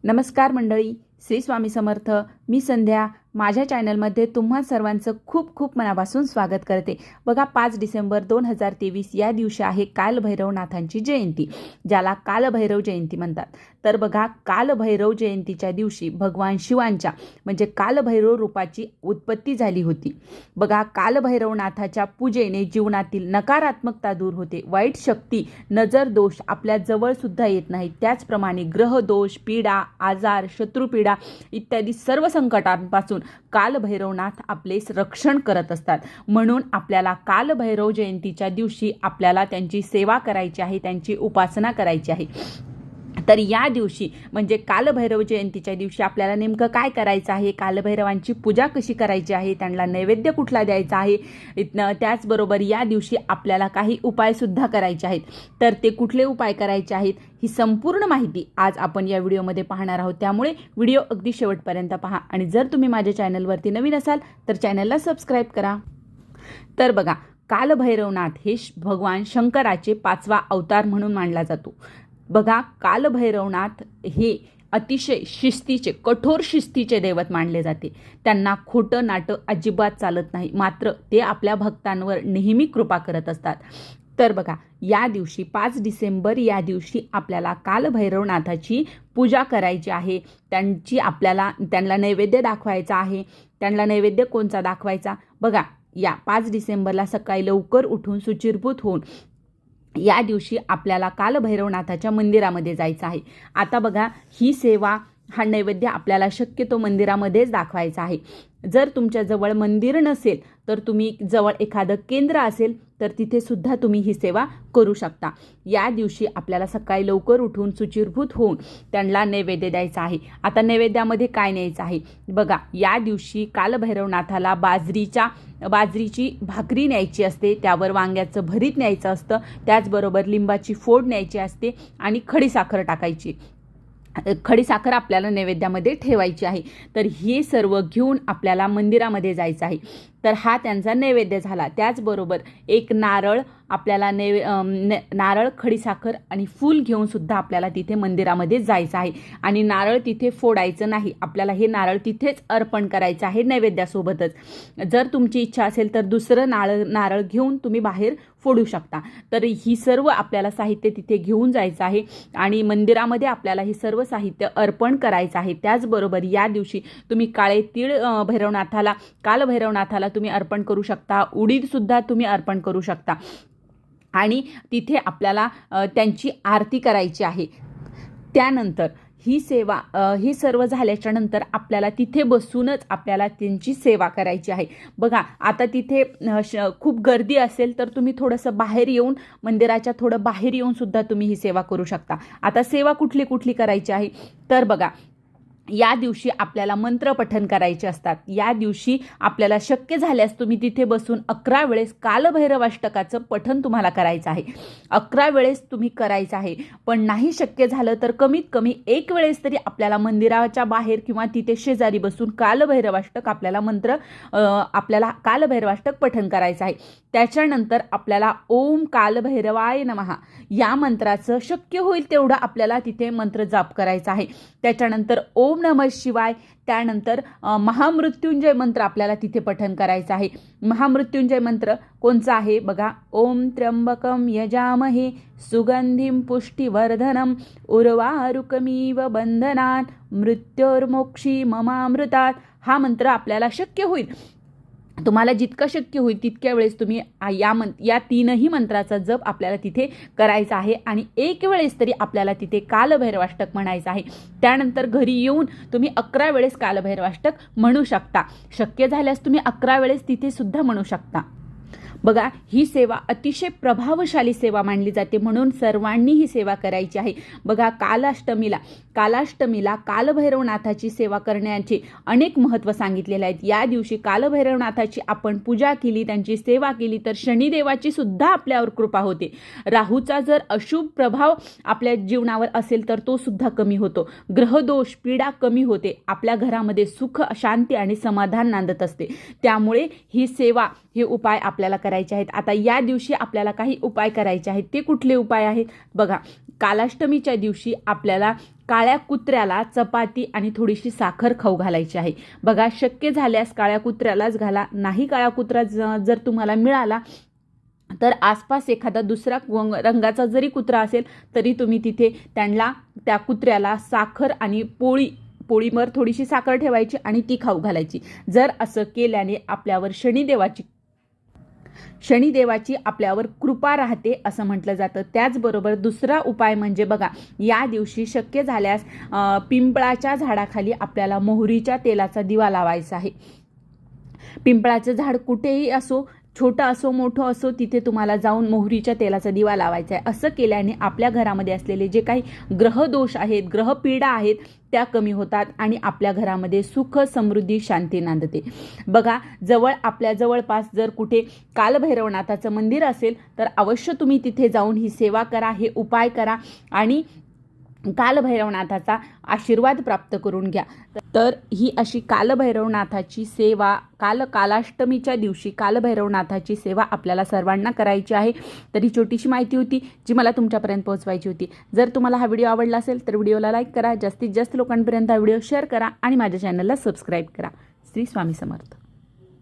नमस्कार मंडळी, श्री स्वामी समर्थ. मी संध्या. माझ्या चॅनलमध्ये तुम्हा सर्वांचं खूप खूप मनापासून स्वागत करते. बघा, 5 डिसेंबर 2023 या दिवशी आहे कालभैरवनाथांची जयंती, ज्याला कालभैरव जयंती म्हणतात. तर बघा, कालभैरव जयंतीच्या दिवशी भगवान शिवांच्या म्हणजे कालभैरव रूपाची उत्पत्ती झाली होती. बघा, कालभैरवनाथाच्या पूजेने जीवनातील नकारात्मकता दूर होते, वाईट शक्ती, नजर दोष आपल्या जवळ सुद्धा येत नाही. त्याचप्रमाणे ग्रह दोष, पीडा, आजार, शत्रुपीडा इत्यादी सर्व संकटांपासून कालभैरवनाथ आपले रक्षण करत असतात. म्हणून आपल्याला कालभैरव जयंतीच्या दिवशी आपल्याला त्यांची सेवा करायची आहे, त्यांची उपासना करायची आहे. तर या दिवशी म्हणजे कालभैरव जयंतीच्या दिवशी आपल्याला नेमकं काय करायचं आहे, कालभैरवांची पूजा कशी करायची आहे, त्यांना नैवेद्य कुठला द्यायचा आहे, त्याचबरोबर या दिवशी आपल्याला काही उपायसुद्धा करायचे आहेत. तर ते कुठले उपाय करायचे आहेत ही संपूर्ण माहिती आज आपण या व्हिडिओमध्ये पाहणार आहोत. त्यामुळे व्हिडिओ अगदी शेवटपर्यंत पहा आणि जर तुम्ही माझ्या चॅनलवरती नवीन असाल तर चॅनलला सबस्क्राईब करा. तर बघा, कालभैरवनाथ हे भगवान शंकराचे 5वा अवतार म्हणून मानला जातो. बघा, कालभैरवनाथ हे अतिशय शिस्तीचे, कठोर शिस्तीचे दैवत मानले जाते. त्यांना खोटं नाटं अजिबात चालत नाही, मात्र ते आपल्या भक्तांवर नेहमी कृपा करत असतात. तर बघा, या दिवशी 5 डिसेंबर या दिवशी आपल्याला कालभैरवनाथाची पूजा करायची आहे. त्यांना नैवेद्य दाखवायचा आहे. त्यांना नैवेद्य कोणता दाखवायचा? बघा, या 5 डिसेंबरला सकाळी लवकर उठून शुचिर्भूत होऊन या दिवशी आपल्याला कालभैरवनाथाच्या मंदिरामध्ये जायचं आहे. आता बघा, ही सेवा, हा नैवेद्य आपल्याला शक्यतो मंदिरामध्येच दाखवायचा आहे. जर तुमच्या जवळ मंदिर नसेल तर तुम्ही जवळ एखादं केंद्र असेल तर तिथे सुद्धा तुम्ही ही सेवा करू शकता. या दिवशी आपल्याला सकाळी लवकर उठून शुचिर्भूत होऊन त्यांना नैवेद्य द्यायचा आहे. आता नैवेद्यामध्ये काय न्यायचं आहे? बघा, या दिवशी कालभैरवनाथाला बाजरीची भाकरी न्यायची असते, त्यावर वांग्याचं भरीत न्यायचं असतं, त्याचबरोबर लिंबाची फोड न्यायची असते आणि खडीसाखर टाकायची. खडीसाखर आपल्याला नैवेद्यामध्ये ठेवायची आहे. तर हे सर्व घेऊन आपल्याला मंदिरामध्ये जायचं आहे. तर हा त्यांचा नैवेद्य झाला. त्याचबरोबर एक नारळ आपल्याला नारळ, खडीसाखर आणि फूल घेऊन सुद्धा आपल्याला तिथे मंदिरामध्ये जायचं आहे. आणि नारळ तिथे फोडायचं नाही, आपल्याला हे नारळ तिथेच अर्पण करायचं आहे नैवेद्यासोबतच. जर तुमची इच्छा असेल तर दुसरं नारळ घेऊन तुम्ही बाहेर फोडू शकता. तर ही सर्व आपल्याला साहित्य तिथे घेऊन जायचं आहे आणि मंदिरामध्ये आपल्याला हे सर्व साहित्य अर्पण करायचं आहे. त्याचबरोबर या दिवशी तुम्ही काळे तीळ कालभैरवनाथाला तुम्ही अर्पण करू शकता. उडीद सुद्धा तुम्ही अर्पण करू शकता आणि तिथे आपल्याला त्यांची आरती करायची आहे. त्यानंतर ही सेवा, हे सर्व झाल्याच्या नंतर आपल्याला तिथे बसूनच आपल्याला त्यांची सेवा करायची आहे. बघा, आता तिथे खूप गर्दी असेल तर तुम्ही थोडंसं बाहेर येऊन, मंदिराच्या थोडं बाहेर येऊन सुद्धा तुम्ही ही सेवा करू शकता. आता सेवा कुठली कुठली करायची आहे? तर बघा, या दिवशी आपल्याला मंत्र पठण करायचे असतात. या दिवशी आपल्याला शक्य झाल्यास तुम्ही तिथे बसून 11 वेळेस कालभैरवाष्टकाचं पठण तुम्हाला करायचं आहे. 11 वेळेस तुम्ही करायचं आहे. पण नाही शक्य झालं तर कमीत कमी 1 वेळेस तरी आपल्याला मंदिराच्या बाहेर किंवा तिथे शेजारी बसून कालभैरवाष्टक आपल्याला कालभैरवाष्टक पठण करायचं आहे. त्याच्यानंतर आपल्याला ओम कालभैरवाय नमः या मंत्राचं शक्य होईल तेवढं आपल्याला तिथे मंत्र जाप करायचा आहे. त्याच्यानंतर ओम नमः शिवाय, त्यानंतर महामृत्युंजय मंत्र आपल्याला तिथे पठण करायचं आहे. महामृत्युंजय मंत्र कोणचा आहे? बघा, ओम त्र्यंबकम यजामहे सुगंधिम पुष्टिवर्धनम उर्वारुकमिव बंधनान मृत्योर्मोक्षी ममामृतात. हा मंत्र आपल्याला शक्य होईल, तुम्हाला जितकं शक्य होईल तितक्या वेळेस तुम्ही या 3ही मंत्राचा जप आपल्याला तिथे करायचा आहे आणि 1 वेळेस तरी आपल्याला तिथे कालभैरवाष्टक म्हणायचं आहे. त्यानंतर घरी येऊन तुम्ही 11 वेळेस कालभैरवाष्टक म्हणू शकता. शक्य झाल्यास तुम्ही 11 वेळेस तिथे सुद्धा म्हणू शकता. बघा, ही सेवा अतिशय प्रभावशाली सेवा मानली जाते, म्हणून सर्वांनी ही सेवा करायची आहे. बघा, कालाष्टमीला कालभैरवनाथाची सेवा करण्याचे अनेक महत्त्व सांगितलेले आहेत. या दिवशी कालभैरवनाथाची आपण पूजा केली, त्यांची सेवा केली तर शनिदेवाची सुद्धा आपल्यावर कृपा होते. राहूचा जर अशुभ प्रभाव आपल्या जीवनावर असेल तर तो सुद्धा कमी होतो. ग्रहदोष, पीडा कमी होते. आपल्या घरामध्ये सुख, शांती आणि समाधान नांदत असते. त्यामुळे ही सेवा, हे उपाय आपल्याला करायचे आहेत. आता या दिवशी आपल्याला काही उपाय करायचे आहेत. ते कुठले उपाय आहेत? बघा, कालाष्टमीच्या दिवशी आपल्याला काळ्या कुत्र्याला चपाती आणि थोडीशी साखर खाऊ घालायची आहे. बघा, शक्य झाल्यास काळ्या कुत्र्यालाच घाला. नाही काळा कुत्रा जर तुम्हाला मिळाला तर आसपास एखादा दुसरा रंगाचा जरी कुत्रा असेल तरी तुम्ही तिथे त्या कुत्र्याला साखर आणि पोळीवर थोडीशी साखर ठेवायची आणि ती खाऊ घालायची. जर असं केल्याने आपल्यावर शनिदेवाची आपल्यावर कृपा राहते असं म्हटलं जातं. त्याचबरोबर दुसरा उपाय म्हणजे बघा, या दिवशी शक्य झाल्यास पिंपळाच्या झाडाखाली आपल्याला मोहरीच्या तेलाचा दिवा लावायचा आहे. पिंपळाचं झाड कुठेही असो, छोटं असो मोठं असो, तिथे तुम्हाला जाऊन मोहरीच्या तेलाचा दिवा लावायचा आहे. असं केल्याने आपल्या घरामध्ये असलेले जे काही ग्रहदोष आहेत, ग्रहपीडा आहेत त्या कमी होतात आणि आपल्या घरामध्ये सुख, समृद्धी, शांती नांदते. बघा, आपल्या जवळपास जर कुठे कालभैरवनाथाचं मंदिर असेल तर अवश्य तुम्ही तिथे जाऊन ही सेवा करा, हे उपाय करा आणि कालभैरवनाथाचा आशीर्वाद प्राप्त करून घ्या. तर ही अशी कालभैरवनाथाची सेवा कालाष्टमीच्या दिवशी कालभैरवनाथाची सेवा आपल्याला सर्वांना करायची आहे. तर ही छोटीशी माहिती होती जी मला तुमच्यापर्यंत पोहोचवायची होती. जर तुम्हाला हा व्हिडिओ आवडला असेल तर व्हिडिओला लाईक करा, जास्तीत जास्त लोकांपर्यंत हा व्हिडिओ शेअर करा आणि माझ्या चॅनलला सबस्क्राईब करा. श्री स्वामी समर्थ.